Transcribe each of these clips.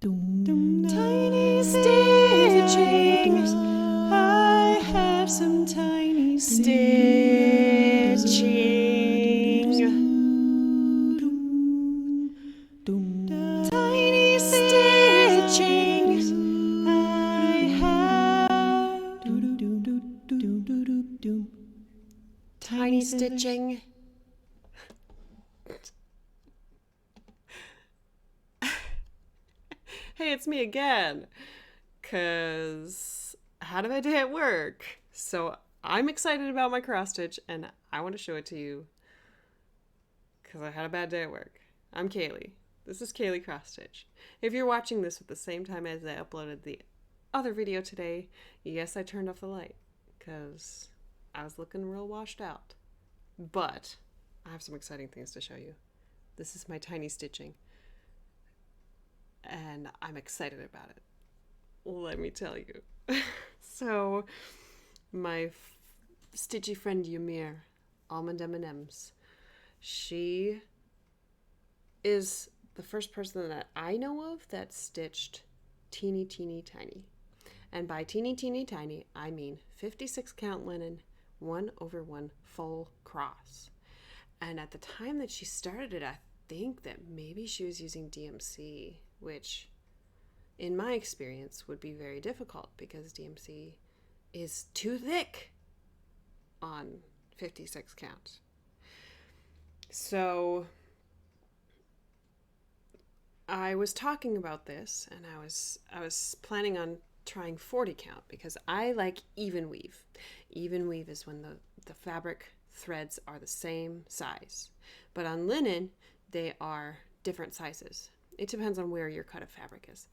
Tiny stitching. I have some tiny stitching. Tiny stitching. I have tiny stitching. Hey, it's me again. Cause I had a bad day at work. So I'm excited about my cross stitch and I want to show it to you. Cause I had a bad day at work. I'm Kaylee. This is Kaylee Cross Stitch. If you're watching this at the same time as I uploaded the other video today, yes, I turned off the light. Cause I was looking real washed out. But I have some exciting things to show you. This is my tiny stitching. And I'm excited about it. Let me tell you. So, my stitchy friend Ymir, Almond M&Ms, she is the first person that I know of that stitched teeny tiny. And by teeny tiny, I mean 56 count linen, 1/1 full cross. And at the time that she started it, I think that maybe she was using DMC, which in my experience would be very difficult because DMC is too thick on 56 count. So I was talking about this and I was planning on trying 40 count because I like even weave. Even weave is when the fabric threads are the same size. But on linen, they are different sizes. It depends on where your cut of fabric is.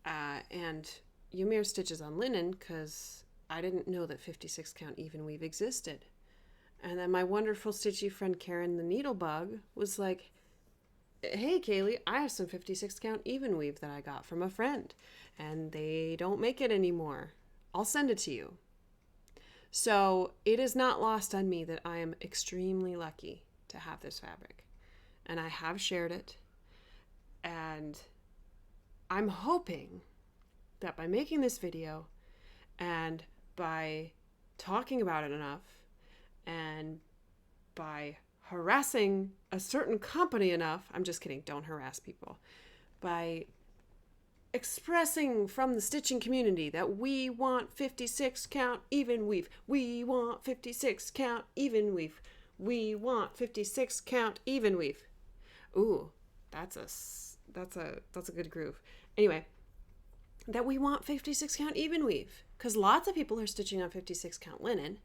And Ymir stitches on linen because I didn't know that 56 count even weave existed. And then my wonderful stitchy friend Karen the Needlebug was like, hey Kaylee, I have some 56 count even weave that I got from a friend and they don't make it anymore. I'll send it to you. So it is not lost on me that I am extremely lucky to have this fabric. And I have shared it. And I'm hoping that by making this video and by talking about it enough and by harassing a certain company enough, I'm just kidding, don't harass people, by expressing from the stitching community that we want 56 count even weave, we want 56 count even weave, we want 56 count even weave. Ooh, that's a good groove. Anyway, that we want 56 count even weave because lots of people are stitching on 56 count linen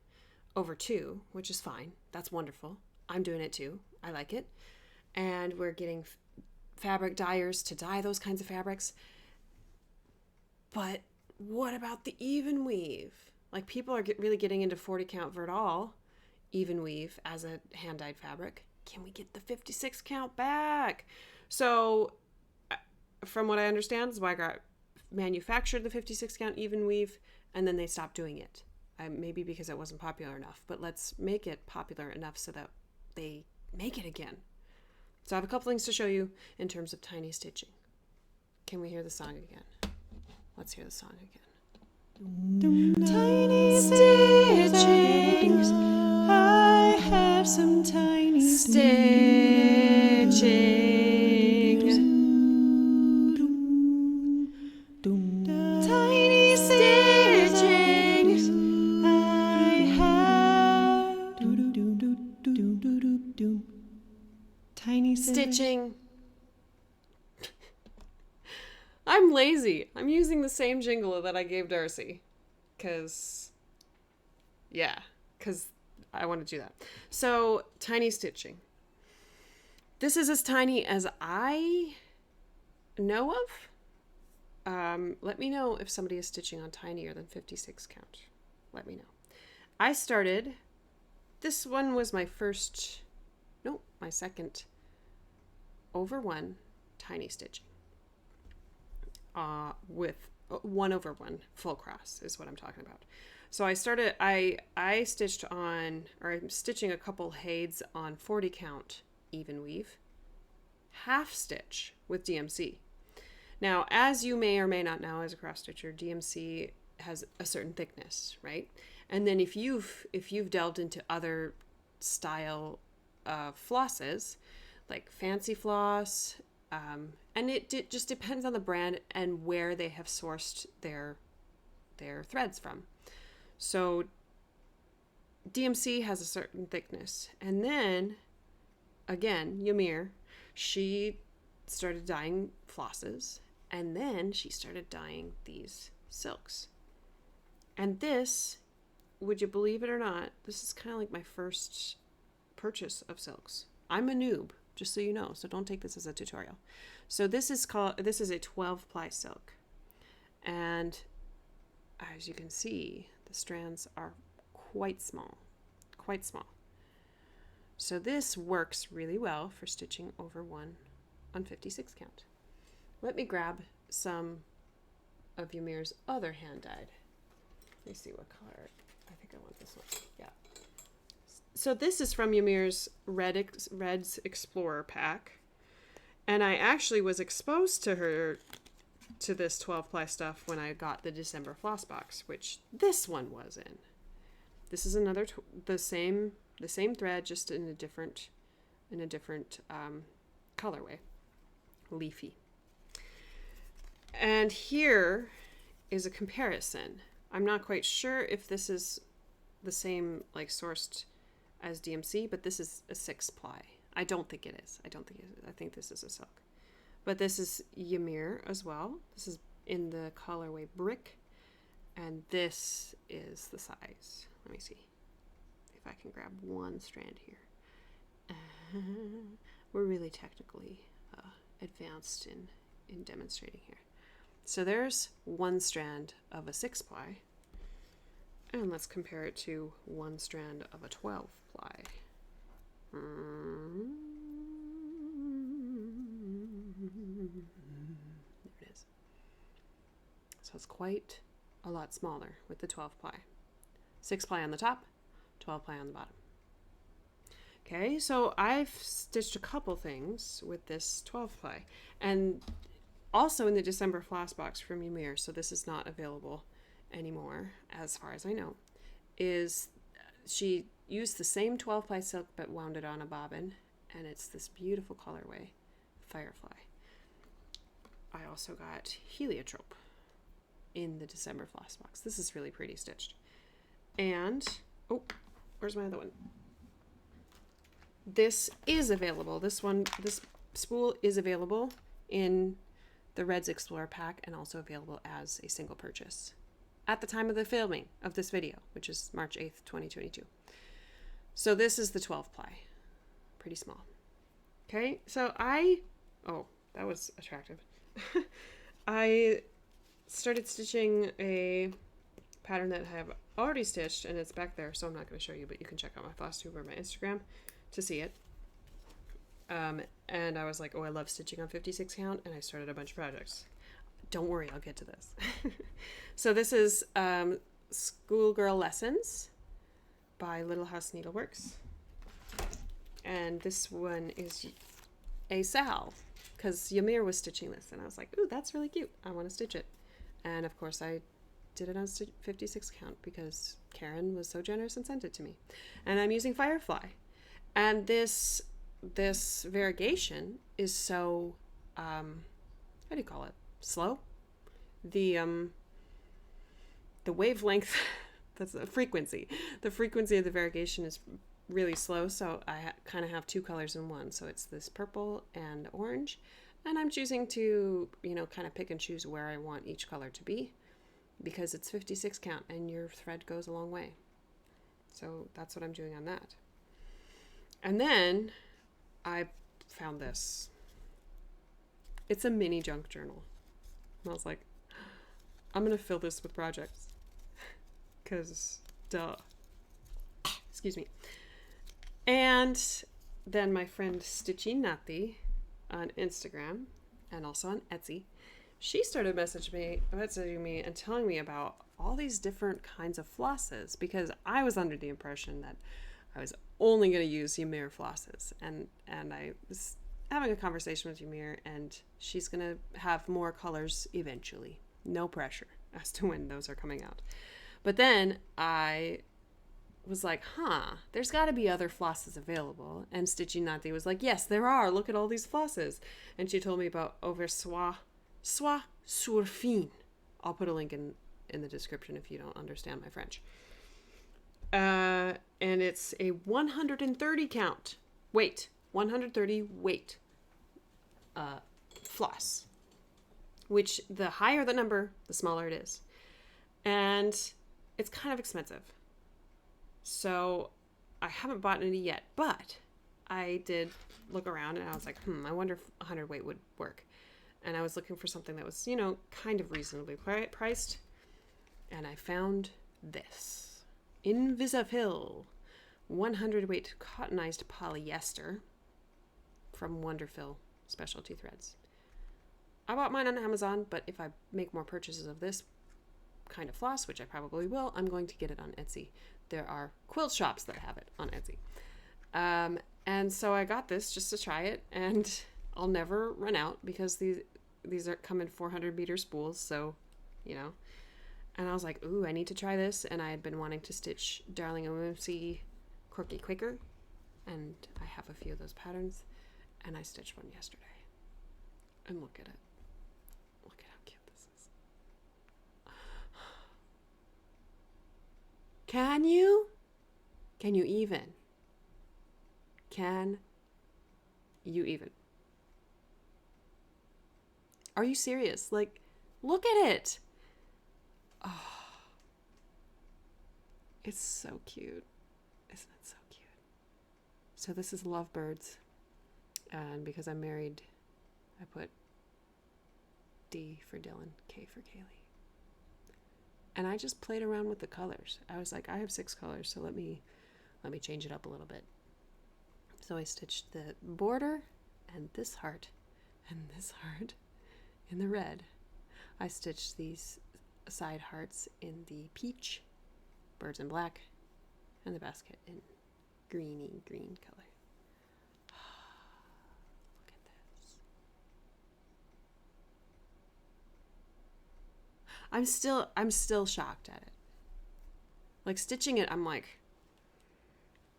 over 2, which is fine. That's wonderful. I'm doing it too. I like it. And we're getting fabric dyers to dye those kinds of fabrics. But what about the even weave? Like people are really getting into 40 count Verdal even weave as a hand dyed fabric. Can we get the 56 count back? So from what I understand, ZWEIGART manufactured the 56 count even weave and then they stopped doing it. Maybe because it wasn't popular enough, but let's make it popular enough so that they make it again. So I have a couple things to show you in terms of tiny stitching. Can we hear the song again? Let's hear the song again. Tiny stitching. I have some tiny stitching. Tiny stitching. I have tiny stitching. I'm lazy. I'm using the same jingle that I gave Darcy. Because I want to do that. So, tiny stitching. This is as tiny as I know of. Let me know if somebody is stitching on tinier than 56 count. Let me know. I started, this one was my second over 1 tiny stitching. With 1/1 full cross is what I'm talking about. So I started, I stitched on, or I'm stitching a couple heids on 40 count even weave, half stitch with DMC. Now, as you may or may not know as a cross stitcher, DMC has a certain thickness, right? And then if you've delved into other style flosses, like fancy floss, and it just depends on the brand and where they have sourced their threads from. So DMC has a certain thickness. And then, again, Ymir, she started dyeing flosses, and then she started dyeing these silks. And this, would you believe it or not, this is kind of like my first purchase of silks. I'm a noob, just so you know, so don't take this as a tutorial. So this is a 12 ply silk. And as you can see, the strands are quite small. So this works really well for stitching over 1 on 56 count. Let me grab some of Ymir's other hand dyed. Let me see what color. I think I want this one. Yeah. So this is from Ymir's Reds Explorer pack. And I actually was exposed to this 12 ply stuff when I got the December floss box, which this one was in. This is another the same thread, just in a different colorway, leafy. And here is a comparison. I'm not quite sure if this is the same like sourced as DMC, but this is a 6 ply. I don't think it is. I think this is a silk. But this is Ymir as well. This is in the colorway Brick, and this is the size. Let me see if I can grab one strand here. We're really technically advanced in demonstrating here. So there's one strand of a 6 ply, and let's compare it to one strand of a 12 ply. There it is. So it's quite a lot smaller with the 12 ply. 6 ply on the top, 12 ply on the bottom. Okay, so I've stitched a couple things with this 12 ply, and also in the December floss box from Ymir, so this is not available anymore as far as I know, is she used the same 12 ply silk but wound it on a bobbin, and it's this beautiful colorway, Firefly. I also got Heliotrope in the December floss box. This is really pretty stitched. And, oh, where's my other one? This is available. This spool is available in the Reds Explorer pack and also available as a single purchase at the time of the filming of this video, which is March 8th, 2022. So this is the 12 ply, pretty small. Okay, so oh, that was attractive. I started stitching a pattern that I have already stitched, and it's back there, so I'm not going to show you, but you can check out my Flosstube or my Instagram to see it. And I was like, oh, I love stitching on 56 count, and I started a bunch of projects. Don't worry, I'll get to this. So this is Schoolgirl Lessons by Little House Needleworks. And this one is a Sal, because Ymir was stitching this, and I was like, ooh, that's really cute. I want to stitch it. And of course I did it on 56 count because Karen was so generous and sent it to me. And I'm using Firefly. And this variegation is so, how do you call it? Slow? The wavelength, that's the frequency. The frequency of the variegation is really slow, so I kind of have two colors in one. So it's this purple and orange, and I'm choosing to, kind of pick and choose where I want each color to be, because it's 56 count and your thread goes a long way. So that's what I'm doing on that. And then I found this. It's a mini junk journal. And I was like, I'm going to fill this with projects. Because, duh. Excuse me. And then my friend Stitchy Nati on Instagram and also on Etsy, she started messaging me and telling me about all these different kinds of flosses, because I was under the impression that I was only going to use Ymir flosses, and I was having a conversation with Ymir, and she's going to have more colors eventually. No pressure as to when those are coming out. But then I was like, there's got to be other flosses available. And Stitchy Nati was like, yes, there are. Look at all these flosses. And she told me about Soie Surfine. I'll put a link in the description if you don't understand my French. And it's a 130 count. 130 weight floss. Which the higher the number, the smaller it is. And it's kind of expensive. So I haven't bought any yet, but I did look around and I was like, I wonder if 100 weight would work. And I was looking for something that was, kind of reasonably priced. And I found this. Invisafil 100 weight cottonized polyester from Wonderfil Specialty Threads. I bought mine on Amazon, but if I make more purchases of this kind of floss, which I probably will, I'm going to get it on Etsy. There are quilt shops that have it on Etsy. And so I got this just to try it, and I'll never run out because these are come in 400 meter spools, so, And I was like, ooh, I need to try this, and I had been wanting to stitch Darling OMC Quirky Quicker, and I have a few of those patterns, and I stitched one yesterday. And look at it. Look at how cute this is. Can you? Can you even? Can you even? Are you serious? Like, look at it. Oh, it's so cute. Isn't it so cute? So this is Lovebirds. And because I'm married, I put D for Dylan, K for Kaylee. And I just played around with the colors. I was like, I have 6 colors, so let me change it up a little bit. So I stitched the border and this heart in the red. I stitched these side hearts in the peach, birds in black, and the basket in greeny green color. Look at this. I'm still shocked at it. Like stitching it, I'm like,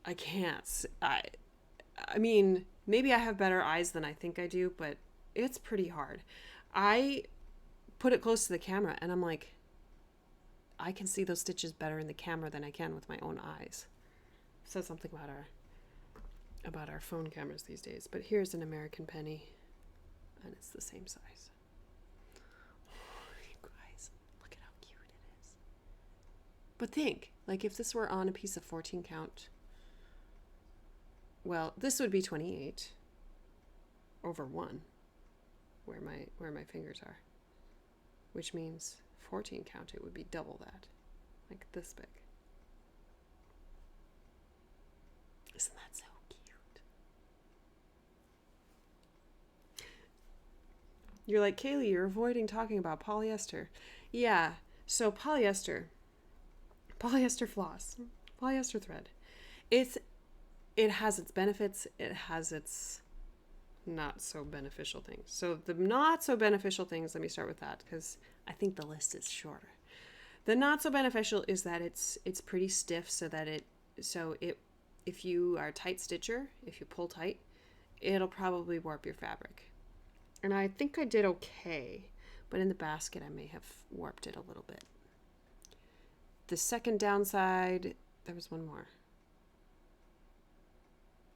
I can't. I mean, maybe I have better eyes than I think I do, but it's pretty hard. I put it close to the camera and I'm like, I can see those stitches better in the camera than I can with my own eyes. It says something about our phone cameras these days. But here's an American penny, and it's the same size. Oh, you guys, look at how cute it is. But think, like if this were on a piece of 14 count, well, this would be 28 over 1, where my fingers are, which means 14 count, it would be double that, like this big. Isn't that so cute? You're like, Kaylee, you're avoiding talking about polyester. Yeah, so polyester floss, polyester thread. It has its benefits, it has its not so beneficial things. So the not so beneficial things, let me start with that because I think the list is shorter. The not so beneficial is that it's pretty stiff, so that if you are a tight stitcher, if you pull tight, it'll probably warp your fabric. And I think I did okay, but in the basket I may have warped it a little bit. The second downside, there was one more.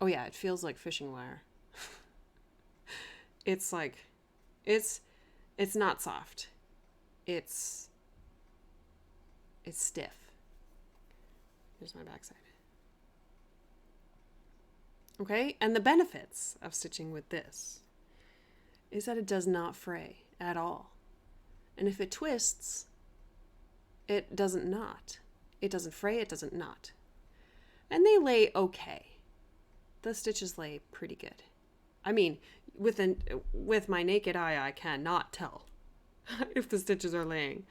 Oh yeah, it feels like fishing wire. It's like, it's not soft. It's stiff. Here's my backside. Okay, and the benefits of stitching with this is that it does not fray at all. And if it twists, it doesn't knot. It doesn't fray, it doesn't knot. And they lay okay. The stitches lay pretty good. I mean, with my naked eye, I cannot tell if the stitches are laying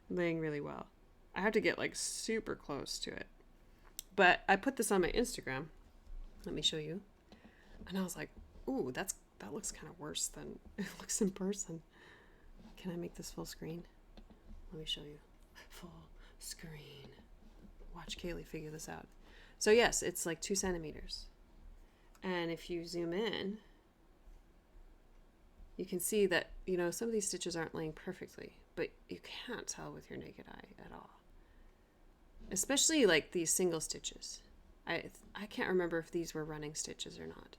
really well. I have to get like super close to it. But I put this on my Instagram. Let me show you. And I was like, ooh, that's that looks kind of worse than it looks in person. Can I make this full screen? Let me show you. Full screen. Watch Kaylee figure this out. So yes, it's like 2 centimeters. And if you zoom in, you can see that, you know, some of these stitches aren't laying perfectly, but you can't tell with your naked eye at all. Especially like these single stitches. I can't remember if these were running stitches or not.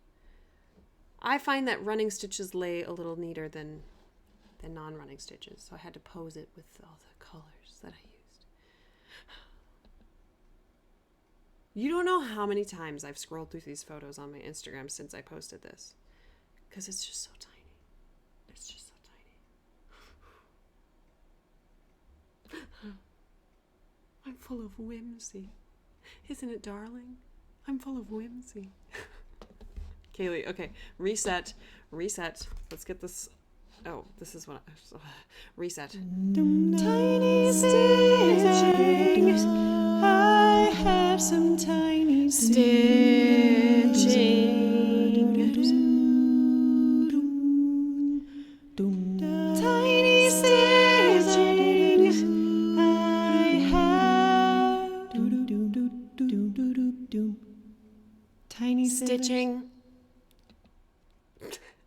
I find that running stitches lay a little neater than non-running stitches, so I had to pose it with all the colors that I used. You don't know how many times I've scrolled through these photos on my Instagram since I posted this, because it's just so tiny. It's just so tiny. I'm full of whimsy. Isn't it, darling? I'm full of whimsy. Kaylee, okay, reset. Let's get this. Oh, this is what reset. Tiny stitching. I have some tiny stitching. Tiny stitching. I have tiny stitching.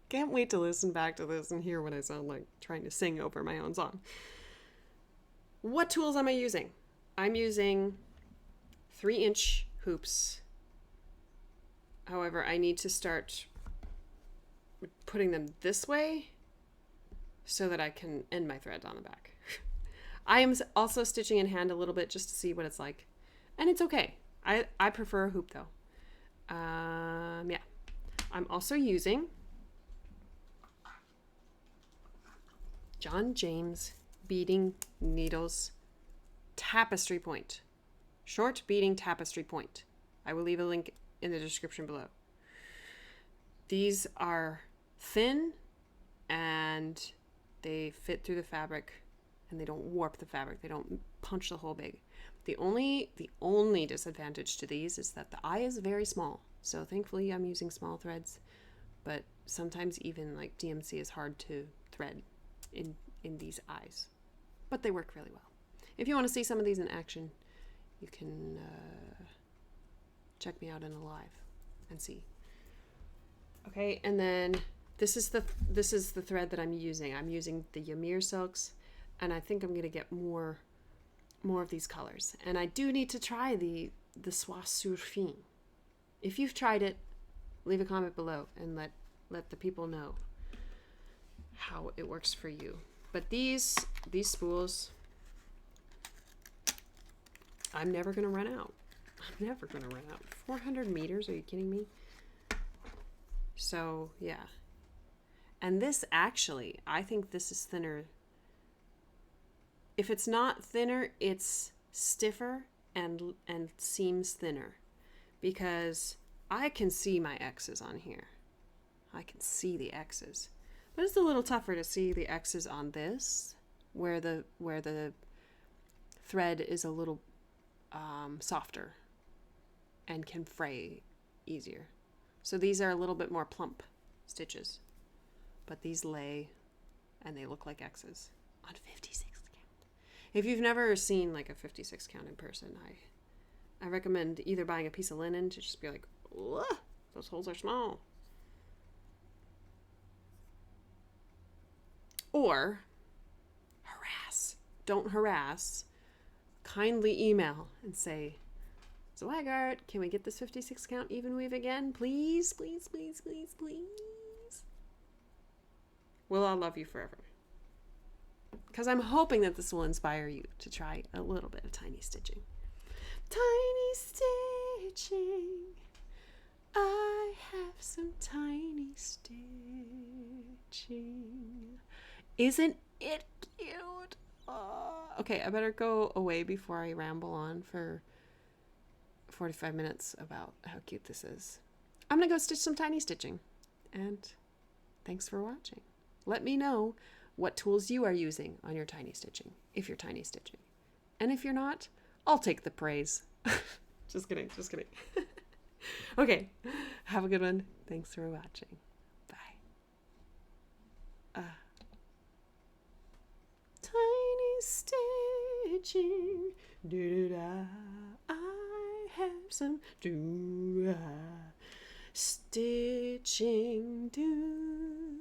Can't wait to listen back to this and hear what I sound like trying to sing over my own song. What tools am I using? I'm using 3-inch hoops. However, I need to start putting them this way so that I can end my thread on the back. I am also stitching in hand a little bit just to see what it's like. And it's okay. I prefer a hoop though. Yeah. I'm also using John James Beading Needles Tapestry Point. Short beading tapestry point. I will leave a link in the description below. These are thin and they fit through the fabric and they don't warp the fabric. They don't punch the hole big. The only disadvantage to these is that the eye is very small. So thankfully I'm using small threads, but sometimes even like DMC is hard to thread in these eyes, but they work really well. If you want to see some of these in action, you can check me out in a live and see. Okay, and then this is the thread that I'm using. I'm using the Ymir silks, and I think I'm gonna get more of these colors. And I do need to try the Soie Surfine. If you've tried it, leave a comment below and let the people know how it works for you. But these spools, I'm never gonna run out. I'm never gonna run out. 400 meters? Are you kidding me? So yeah. And this actually, I think this is thinner. If it's not thinner, it's stiffer and seems thinner, because I can see my X's on here. I can see the X's. But it's a little tougher to see the X's on this, where the thread is a little softer and can fray easier. So these are a little bit more plump stitches, but these lay and they look like X's on 56 count. If you've never seen like a 56 count in person, I recommend either buying a piece of linen to just be like, those holes are small. Or harass. Don't harass. Kindly email and say, ZWEIGART, can we get this 56 count even weave again? Please, please, please, please, please. We'll all love you forever. Because I'm hoping that this will inspire you to try a little bit of tiny stitching. Tiny stitching. I have some tiny stitching. Isn't it cute? Okay, I better go away before I ramble on for 45 minutes about how cute this is. I'm gonna go stitch some tiny stitching. And thanks for watching. Let me know what tools you are using on your tiny stitching, if you're tiny stitching. And if you're not, I'll take the praise. Just kidding, just kidding. Okay, have a good one. Thanks for watching. Bye. stitching. Do-do-da. I have some do-da. Stitching. Do.